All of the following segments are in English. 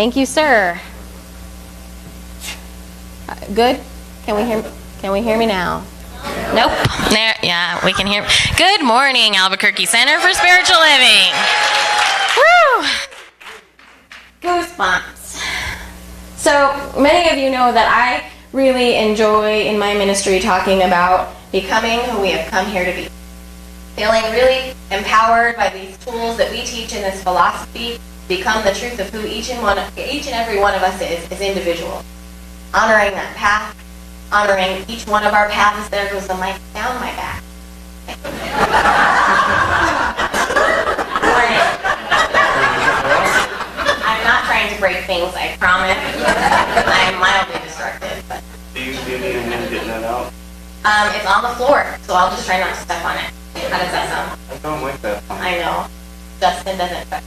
Thank you, sir. Good? Can we hear me now? Nope. There, yeah, we can hear. Good morning, Albuquerque Center for Spiritual Living. Woo! Goosebumps. So many of you know that I really enjoy in my ministry talking about becoming who we have come here to be. Feeling really empowered by these tools that we teach in this philosophy, become the truth of who each and every one of us is as individuals. Honoring that path, honoring each one of our paths. There goes the mic down my back. I'm not trying to break things, I promise. I'm mildly destructive. But. Do you need a hand getting that out? It's on the floor, so I'll just try not to step on it. How does that sound? I don't like that. I know. Justin doesn't.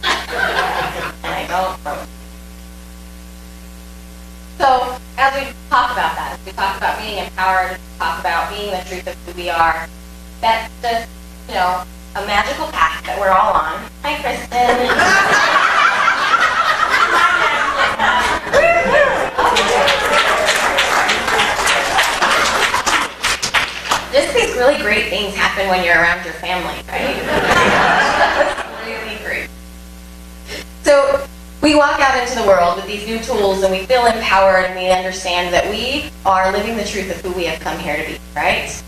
And I don't. So, as we talk about that, as we talk about being empowered, talk about being the truth of who we are, that's just, a magical path that we're all on. Hi, Kristen. Just these really great things happen when you're around your family, right? That's really great. So, we walk out into the world with these new tools and we feel empowered and we understand that we are living the truth of who we have come here to be, right?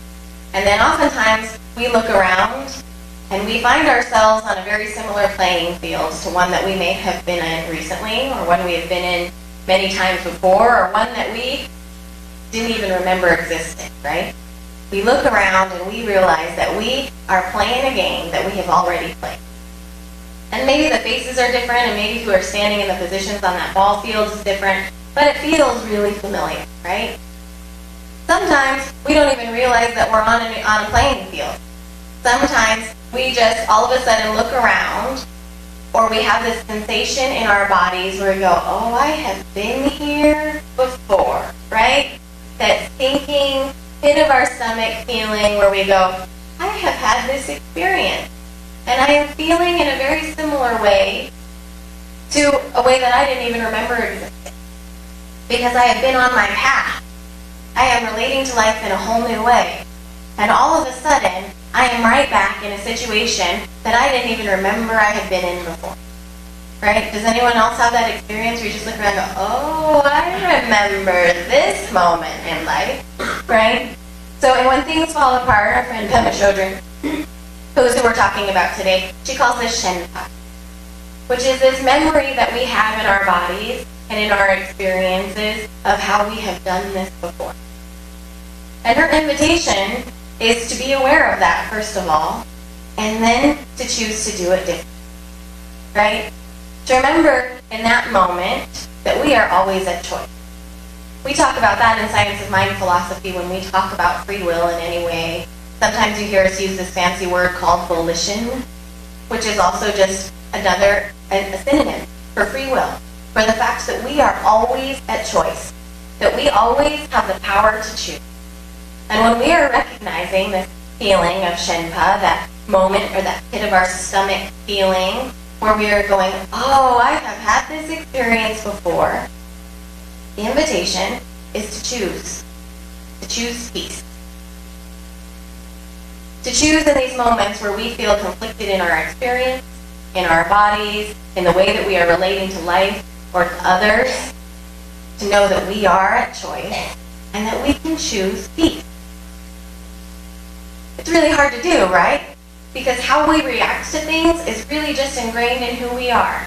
And then oftentimes we look around and we find ourselves on a very similar playing field to one that we may have been in recently or one we have been in many times before or one that we didn't even remember existing, right? We look around and we realize that we are playing a game that we have already played. And maybe the faces are different, and maybe who are standing in the positions on that ball field is different, but it feels really familiar, right? Sometimes we don't even realize that we're on a playing field. Sometimes we just all of a sudden look around, or we have this sensation in our bodies where we go, oh, I have been here before, right? That sinking pit of our stomach feeling where we go, I have had this experience. And I am feeling in a very similar way to a way that I didn't even remember existing. Because I have been on my path. I am relating to life in a whole new way. And all of a sudden, I am right back in a situation that I didn't even remember I had been in before. Right? Does anyone else have that experience where you just look around and go, oh, I remember this moment in life. Right? So, and when things fall apart, our friend Pema Chodron, who's who we're talking about today, she calls this Shenpa, which is this memory that we have in our bodies and in our experiences of how we have done this before. And her invitation is to be aware of that, first of all, and then to choose to do it differently. Right? To remember in that moment that we are always at choice. We talk about that in Science of Mind philosophy when we talk about free will in any way. Sometimes you hear us use this fancy word called volition, which is also just another a synonym for free will, for the fact that we are always at choice, that we always have the power to choose. And when we are recognizing this feeling of Shenpa, that moment or that pit of our stomach feeling, where we are going, oh, I have had this experience before, the invitation is to choose peace. To choose in these moments where we feel conflicted in our experience, in our bodies, in the way that we are relating to life or to others, to know that we are at choice and that we can choose peace. It's really hard to do, right? Because how we react to things is really just ingrained in who we are.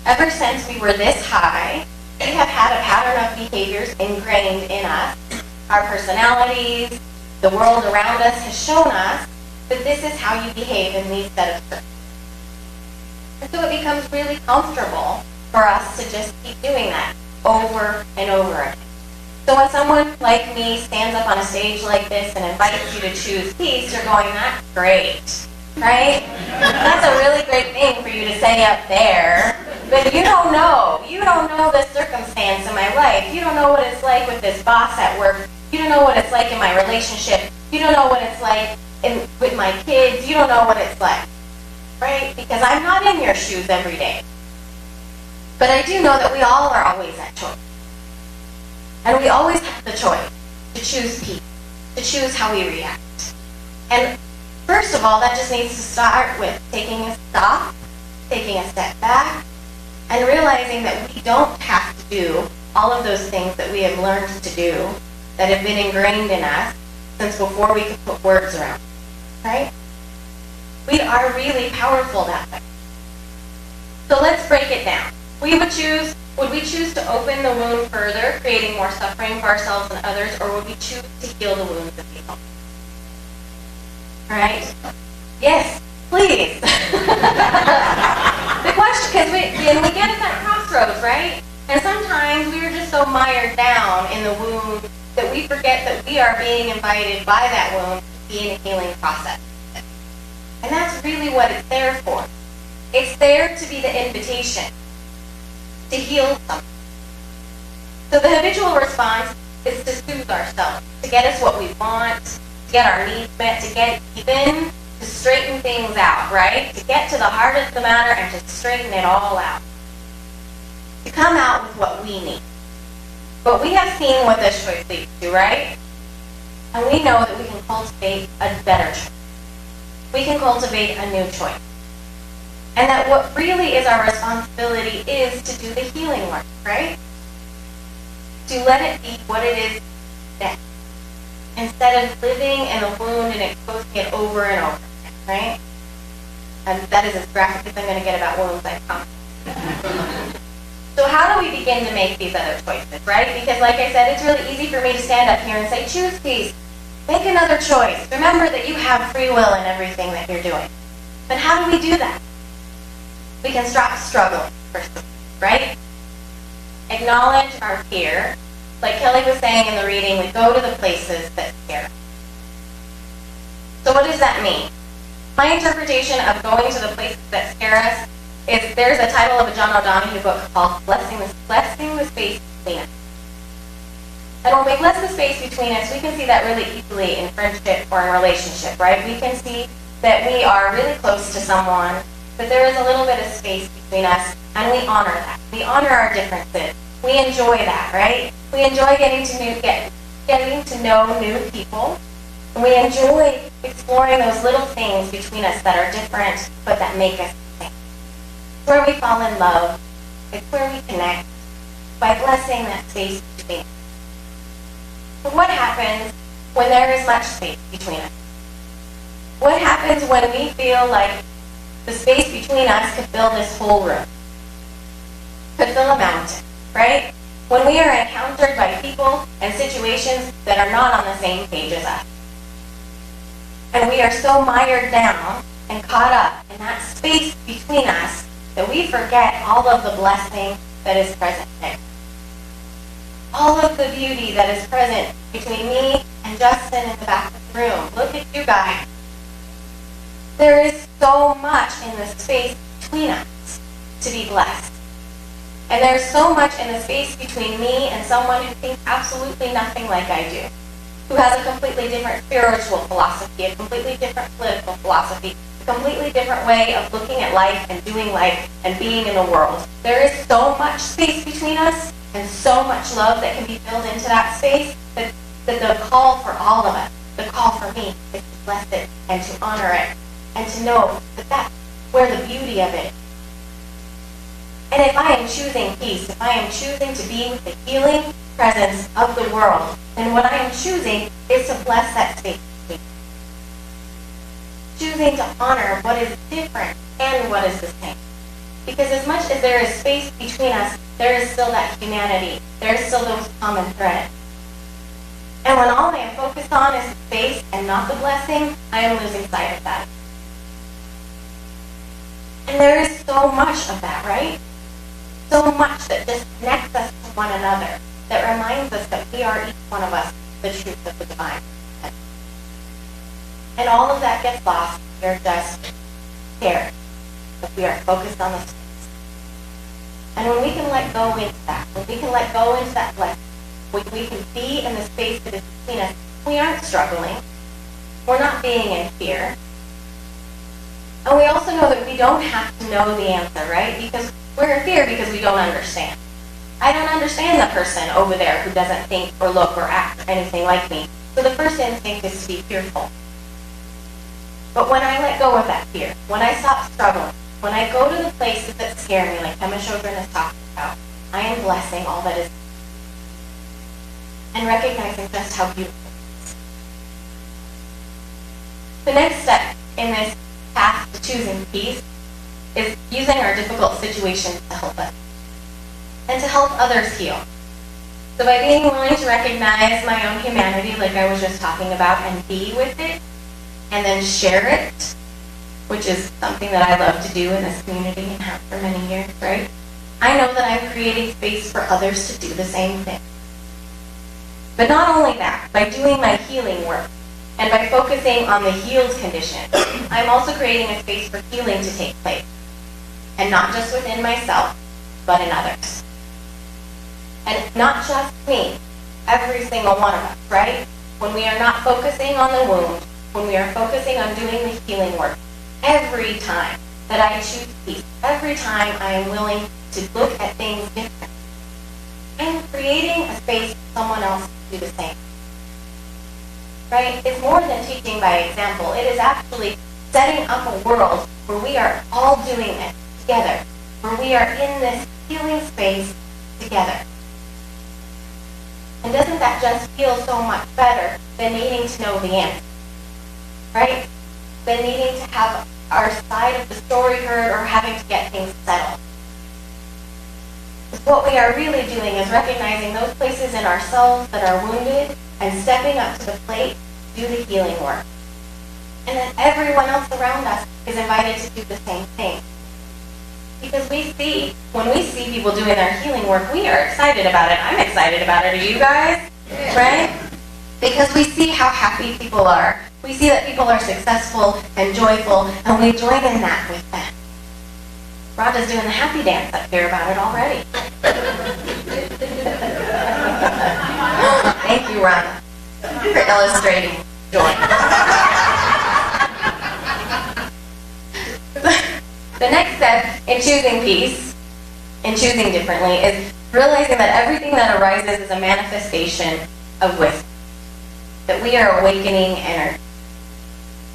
Ever since we were this high, we have had a pattern of behaviors ingrained in us. Our personalities, the world around us has shown us that this is how you behave in these set of circumstances. And so it becomes really comfortable for us to just keep doing that over and over again. So when someone like me stands up on a stage like this and invites you to choose peace, you're going, that's great, right? That's a really great thing for you to say up there. But you don't know the circumstance in my life. You don't know what it's like with this boss at work. You don't know what it's like in my relationship. You don't know what it's like with my kids. You don't know what it's like, right? Because I'm not in your shoes every day. But I do know that we all are always at choice. And we always have the choice to choose peace, to choose how we react. And first of all, that just needs to start with taking a stop, taking a step back, and realizing that we don't have to do all of those things that we have learned to do that have been ingrained in us since before we could put words around, right? We are really powerful that way. So let's break it down. Would we choose to open the wound further, creating more suffering for ourselves and others, or would we choose to heal the wounds of people? All right? Yes, please. The question, because we get at that crossroads, right? And sometimes we are just so mired down in the wound that we forget that we are being invited by that wound to be in a healing process. And that's really what it's there for. It's there to be the invitation to heal something. So the habitual response is to soothe ourselves, to get us what we want, to get our needs met, to get even, to straighten things out, right? To get to the heart of the matter and to straighten it all out. To come out with what we need. But we have seen what this choice leads to, right? And we know that we can cultivate a better choice. We can cultivate a new choice. And that what really is our responsibility is to do the healing work, right? To let it be what it is then. Instead of living in a wound and exposing it over and over again, right? And that is as graphic as I'm going to get about wounds, I promise. So how do we begin to make these other choices, right? Because like I said, it's really easy for me to stand up here and say, choose peace. Make another choice. Remember that you have free will in everything that you're doing. But how do we do that? We can stop struggling, first of all, right? Acknowledge our fear. Like Kelly was saying in the reading, we go to the places that scare us. So what does that mean? My interpretation of going to the places that scare us is there's a title of a John O'Donohue book called Blessing the Space Between Us. And when we bless the space between us, we can see that really easily in friendship or in relationship, right? We can see that we are really close to someone, but there is a little bit of space between us, and we honor that. We honor our differences. We enjoy that, right? We enjoy getting to know new people. And we enjoy exploring those little things between us that are different, but that make us the same. It's where we fall in love. It's where we connect by blessing that space between us. But what happens when there is much space between us? What happens when we feel like the space between us could fill this whole room? Could fill a mountain, right? When we are encountered by people and situations that are not on the same page as us. And we are so mired down and caught up in that space between us that we forget all of the blessing that is present there. All of the beauty that is present between me and Justin in the back of the room. Look at you guys. There is so much in the space between us to be blessed. And there's so much in the space between me and someone who thinks absolutely nothing like I do, who has a completely different spiritual philosophy, a completely different political philosophy, a completely different way of looking at life and doing life and being in the world. There is so much space between us and so much love that can be filled into that space that the call for all of us, the call for me, is to bless it and to honor it and to know that that's where the beauty of it is. And if I am choosing peace, if I am choosing to be with the healing presence of the world, then what I am choosing is to bless that space between us. Choosing to honor what is different and what is the same. Because as much as there is space between us, there is still that humanity. There is still those common threads. And when all I am focused on is the space and not the blessing, I am losing sight of that. And there is so much of that, right? So much that just connects us to one another, that reminds us that we are each one of us the truth of the divine. And all of that gets lost. We're just scared. But we are focused on the space. And when we can let go into that, when we can let go into that blessing, when we can be in the space that is between us, we aren't struggling. We're not being in fear. And we also know that we don't have to know the answer, right? Because We're in fear because we don't understand. I don't understand the person over there who doesn't think or look or act anything like me. So the first instinct is to be fearful. But when I let go of that fear, when I stop struggling, when I go to the places that scare me, like Emma Sjogren is talking about, I am blessing all that is and recognizing just how beautiful it is. The next step in this path to choosing peace is using our difficult situations to help us and to help others heal. So by being willing to recognize my own humanity, like I was just talking about, and be with it, and then share it, which is something that I love to do in this community and have for many years, right? I know that I'm creating space for others to do the same thing. But not only that, by doing my healing work, and by focusing on the healed condition, I'm also creating a space for healing to take place. And not just within myself, but in others. And not just me, every single one of us, right? When we are not focusing on the wound, when we are focusing on doing the healing work, every time that I choose peace, every time I am willing to look at things differently, I'm creating a space for someone else to do the same. Right? It's more than teaching by example. It is actually setting up a world where we are all doing it together, where we are in this healing space together. And doesn't that just feel so much better than needing to know the answer? Right? Than needing to have our side of the story heard or having to get things settled. What we are really doing is recognizing those places in ourselves that are wounded and stepping up to the plate to do the healing work. And then everyone else around us is invited to do the same thing. Because when we see people doing their healing work, we are excited about it. I'm excited about it. Are you guys? Yeah. Right? Because we see how happy people are. We see that people are successful and joyful, and we join in that with them. Rhonda's doing the happy dance up here about it already. Thank you, Rhonda, for illustrating joy. The next step in choosing peace, in choosing differently, is realizing that everything that arises is a manifestation of wisdom. That we are awakening energy.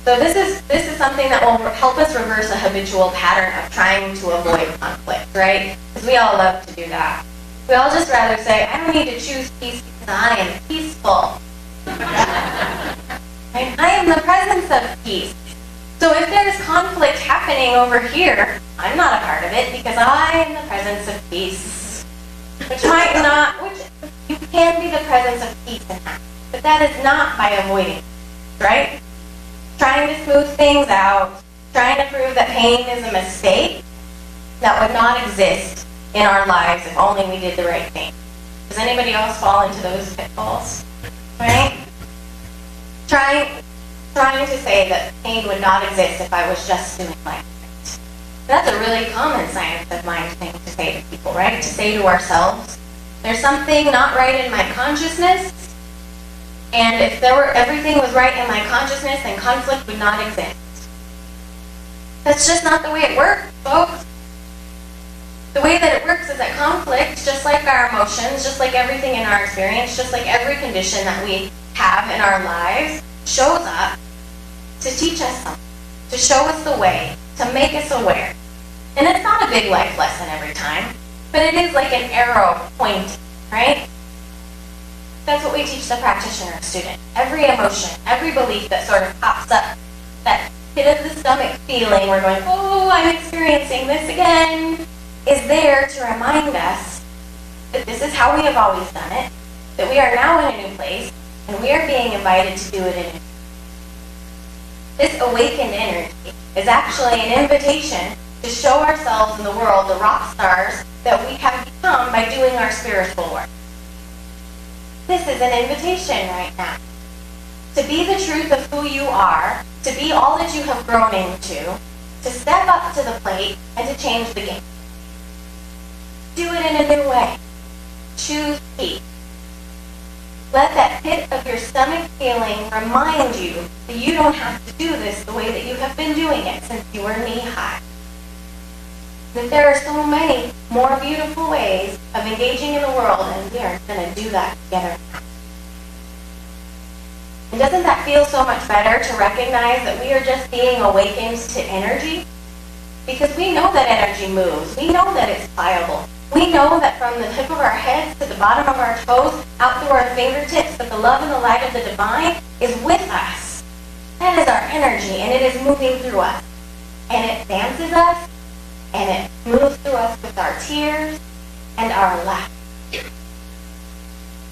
So this is something that will help us reverse a habitual pattern of trying to avoid conflict, right? Because we all love to do that. We all just rather say, I don't need to choose peace because I am peaceful. Right? I am the presence of peace. So if there's conflict happening over here, I'm not a part of it because I am the presence of peace. Which you can be the presence of peace in that. But that is not by avoiding, right? Trying to smooth things out, trying to prove that pain is a mistake that would not exist in our lives if only we did the right thing. Does anybody else fall into those pitfalls? Right? Trying to say that pain would not exist if I was just doing my right. That's a really common science of mind thing to say to people, right? To say to ourselves, there's something not right in my consciousness, and if everything was right in my consciousness, then conflict would not exist. That's just not the way it works, folks. The way that it works is that conflict, just like our emotions, just like everything in our experience, just like every condition that we have in our lives, shows up to teach us something, to show us the way, to make us aware. And it's not a big life lesson every time, but it is like an arrow pointing, right? That's what we teach the practitioner student. Every emotion, every belief that sort of pops up, that pit of the stomach feeling, we're going, oh, I'm experiencing this again, is there to remind us that this is how we have always done it, that we are now in a new place, and we are being invited to do it in a new place. This awakened energy is actually an invitation to show ourselves in the world the rock stars that we have become by doing our spiritual work. This is an invitation right now. To be the truth of who you are, to be all that you have grown into, to step up to the plate and to change the game. Do it in a new way. Choose peace. Let that pit of your stomach feeling remind you that you don't have to do this the way that you have been doing it since you were knee-high. that there are so many more beautiful ways of engaging in the world, and we are going to do that together. And doesn't that feel so much better to recognize that we are just being awakened to energy? Because we know that energy moves. We know that it's pliable. We know that from the tip of our heads to the bottom of our toes, out through our fingertips, that the love and the light of the divine is with us. That is our energy, and it is moving through us. And it dances us, and it moves through us with our tears and our laughter.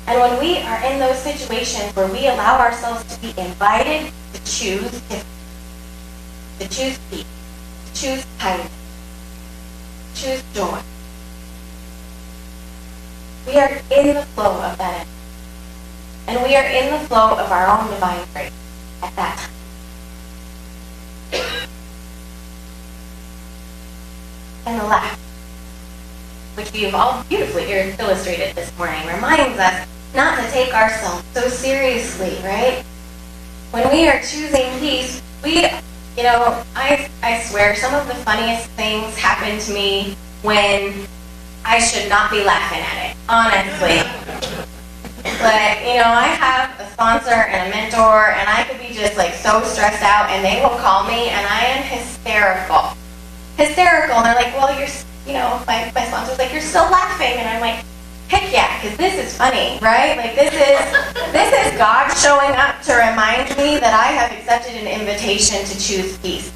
And when we are in those situations where we allow ourselves to be invited to choose different, to choose peace, to choose kindness, to choose joy, we are in the flow of that energy. And we are in the flow of our own divine grace at that time. And the laugh, which we have all beautifully illustrated this morning, reminds us not to take ourselves so seriously, right? When we are choosing peace, I swear some of the funniest things happen to me when I should not be laughing at it, honestly. But, I have a sponsor and a mentor, and I could be just so stressed out, and they will call me, and I am hysterical. And they're like, well, my sponsor's like, you're still laughing, and I'm like, heck yeah, because this is funny, right? This is God showing up to remind me that I have accepted an invitation to choose peace,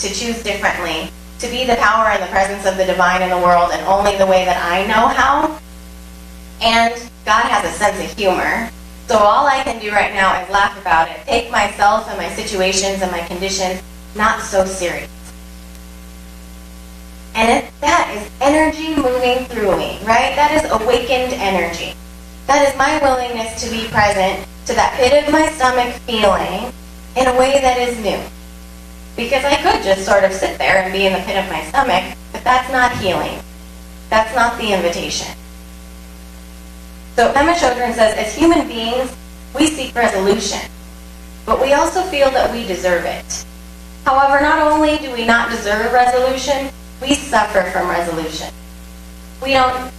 to choose differently, to be the power and the presence of the divine in the world in only the way that I know how. And God has a sense of humor. So all I can do right now is laugh about it, take myself and my situations and my conditions not so serious. And that is energy moving through me, right? That is awakened energy. That is my willingness to be present to that pit of my stomach feeling in a way that is new. Because I could just sort of sit there and be in the pit of my stomach, but that's not healing. That's not the invitation. So Emma Chodron says, as human beings, we seek resolution, but we also feel that we deserve it. However, not only do we not deserve resolution, we suffer from resolution. We don't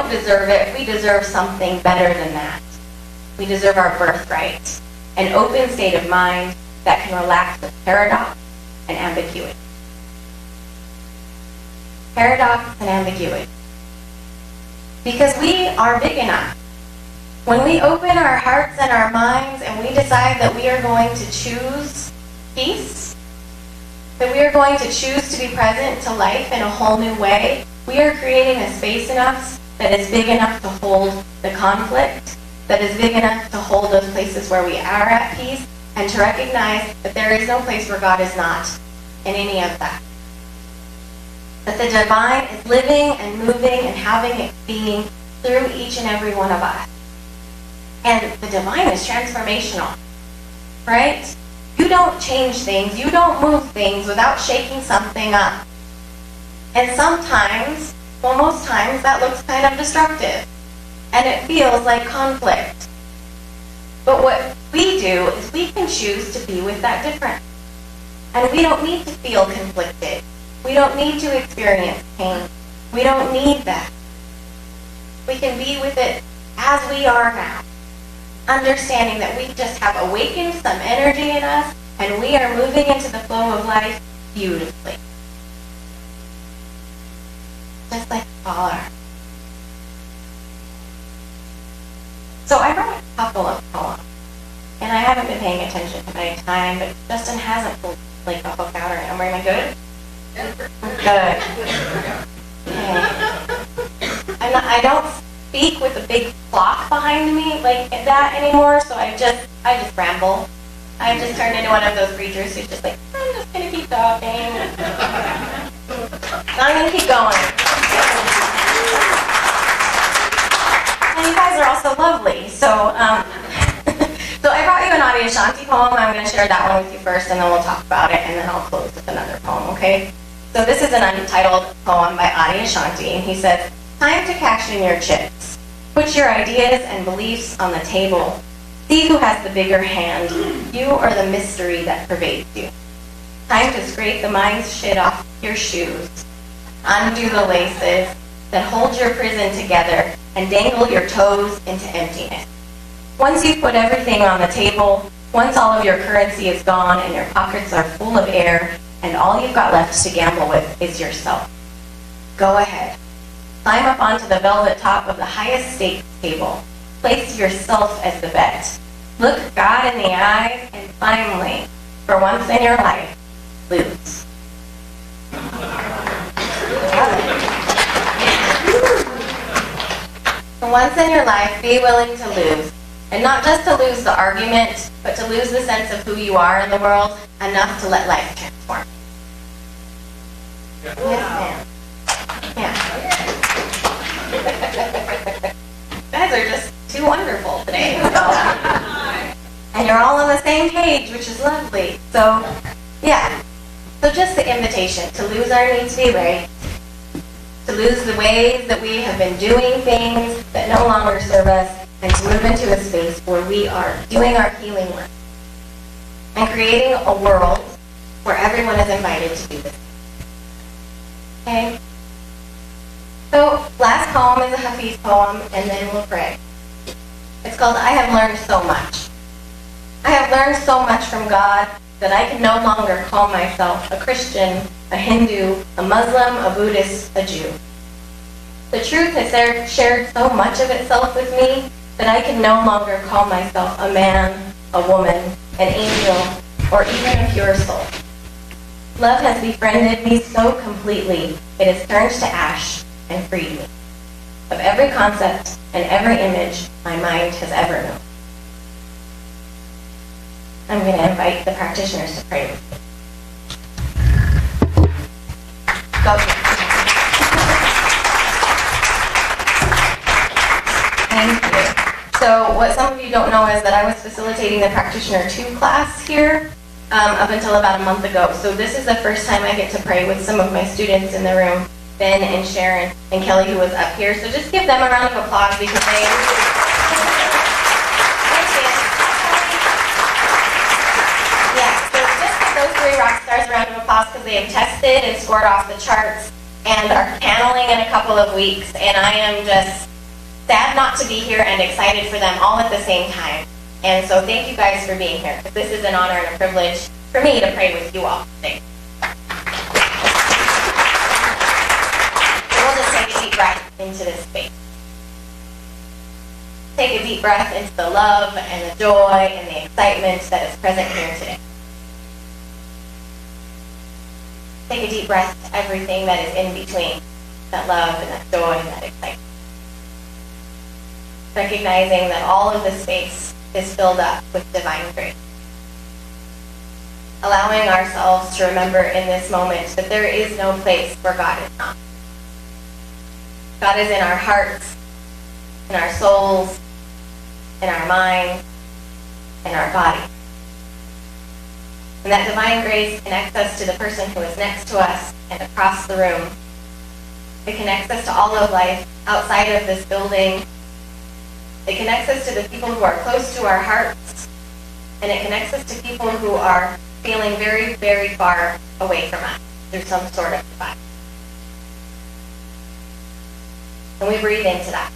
deserve it. We deserve something better than that. We deserve our birthright, an open state of mind that can relax with paradox and ambiguity. Paradox and ambiguity. Because we are big enough. When we open our hearts and our minds and we decide that we are going to choose peace, that we are going to choose to be present to life in a whole new way, we are creating a space enough that is big enough to hold the conflict, that is big enough to hold those places where we are at peace, and to recognize that there is no place where God is not in any of that. That the divine is living and moving and having it being through each and every one of us. And the divine is transformational, right? You don't change things, you don't move things without shaking something up. And sometimes, well, most times, that looks kind of destructive. And it feels like conflict. But what we do is we can choose to be with that difference. And we don't need to feel conflicted. We don't need to experience pain. We don't need that. We can be with it as we are now, understanding that we just have awakened some energy in us and we are moving into the flow of life beautifully. Just like all are. So I brought a couple of poems, and I haven't been paying attention to my time, but Justin hasn't pulled a book out or am I good? Good. Okay. I don't speak with a big clock behind me like that anymore, so I just ramble. I just turned into one of those preachers who's just like, I'm just going to keep talking. So I'm going to keep going. And you guys are also lovely. So so I brought you an Adyashanti poem. I'm going to share that one with you first, and then we'll talk about it, and then I'll close with another poem, okay? So this is an untitled poem by Adyashanti, and he says, time to cash in your chips. Put your ideas and beliefs on the table. See who has the bigger hand, you or the mystery that pervades you. Time to scrape the mind's shit off your shoes. undo the laces, then hold your prison together and dangle your toes into emptiness. Once you've put everything on the table, once all of your currency is gone and your pockets are full of air, and all you've got left to gamble with is yourself, go ahead. Climb up onto the velvet top of the highest stakes table. Place yourself as the bet. Look God in the eyes and finally, for once in your life, lose. For once in your life, be willing to lose. And not just to lose the argument, but to lose the sense of who you are in the world, enough to let life transform. Yes, ma'am. Yeah. You guys are just too wonderful today. And you're all on the same page, which is lovely. So, yeah. So just the invitation to lose our need to be right, to lose the ways that we have been doing things that no longer serve us, and to move into a space where we are doing our healing work and creating a world where everyone is invited to do this. Okay? So, last poem is a Hafiz poem, and then we'll pray. It's called I Have Learned So Much. I have learned so much from God that I can no longer call myself a Christian, a Hindu, a Muslim, a Buddhist, a Jew. The truth has shared so much of itself with me that I can no longer call myself a man, a woman, an angel, or even a pure soul. Love has befriended me so completely, it has turned to ash and freed me of every concept and every image my mind has ever known. I'm going to invite the practitioners to pray with me. Go. Thank you. So what some of you don't know is that I was facilitating the Practitioner 2 class here up until about a month ago. So this is the first time I get to pray with some of my students in the room, Ben and Sharon and Kelly, who was up here. So just give them a round of applause because they... Rock stars a round of applause because they have tested and scored off the charts and are paneling in a couple of weeks, and I am just sad not to be here and excited for them all at the same time. And so thank you guys for being here, because this is an honor and a privilege for me to pray with you all today. We'll just take a deep breath into this space. Take a deep breath into the love and the joy and the excitement that is present here today. Take a deep breath to everything that is in between, that love and that joy and that excitement. Recognizing that all of the space is filled up with divine grace. Allowing ourselves to remember in this moment that there is no place where God is not. God is in our hearts, in our souls, in our minds, in our bodies. And that divine grace connects us to the person who is next to us and across the room. It connects us to all of life outside of this building. It connects us to the people who are close to our hearts. And it connects us to people who are feeling very, very far away from us through some sort of divide. And we breathe into that.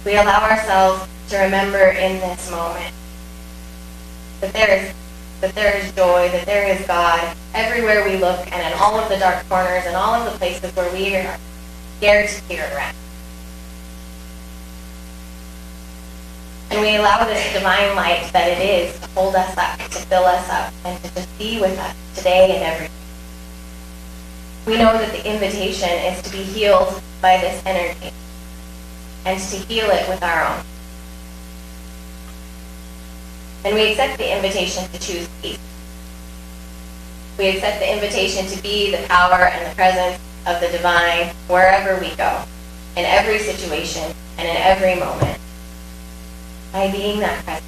We allow ourselves to remember in this moment that there is joy, that there is God everywhere we look and in all of the dark corners and all of the places where we are scared to peer around. And we allow this divine light that it is to hold us up, to fill us up, and to just be with us today and every day. We know that the invitation is to be healed by this energy and to heal it with our own. And we accept the invitation to choose peace. We accept the invitation to be the power and the presence of the divine wherever we go, in every situation and in every moment. By being that presence.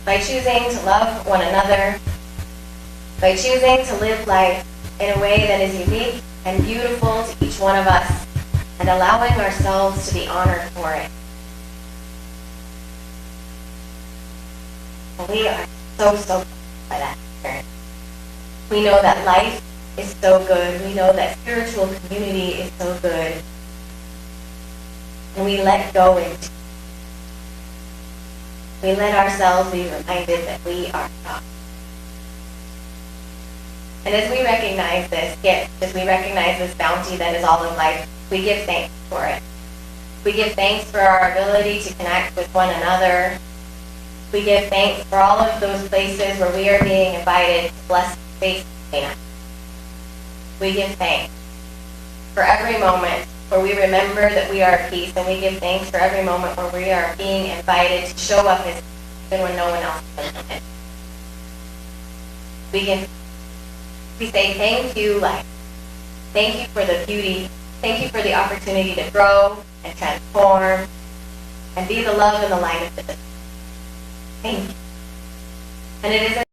By choosing to love one another. By choosing to live life in a way that is unique and beautiful to each one of us, and allowing ourselves to be honored for it. We are so blessed by that experience. We know that life is so good. We know that spiritual community is so good. And we let go into. We let ourselves be reminded that we are God. And as we recognize this gift, as we recognize this bounty that is all of life, we give thanks for it. We give thanks for our ability to connect with one another. We give thanks for all of those places where we are being invited to bless the space between us. We give thanks for every moment where we remember that we are at peace, and we give thanks for every moment where we are being invited to show up as even when no one else is in it. We say thank you, life. Thank you for the beauty. Thank you for the opportunity to grow and transform and be the love and the light of the business. Thank you. And it is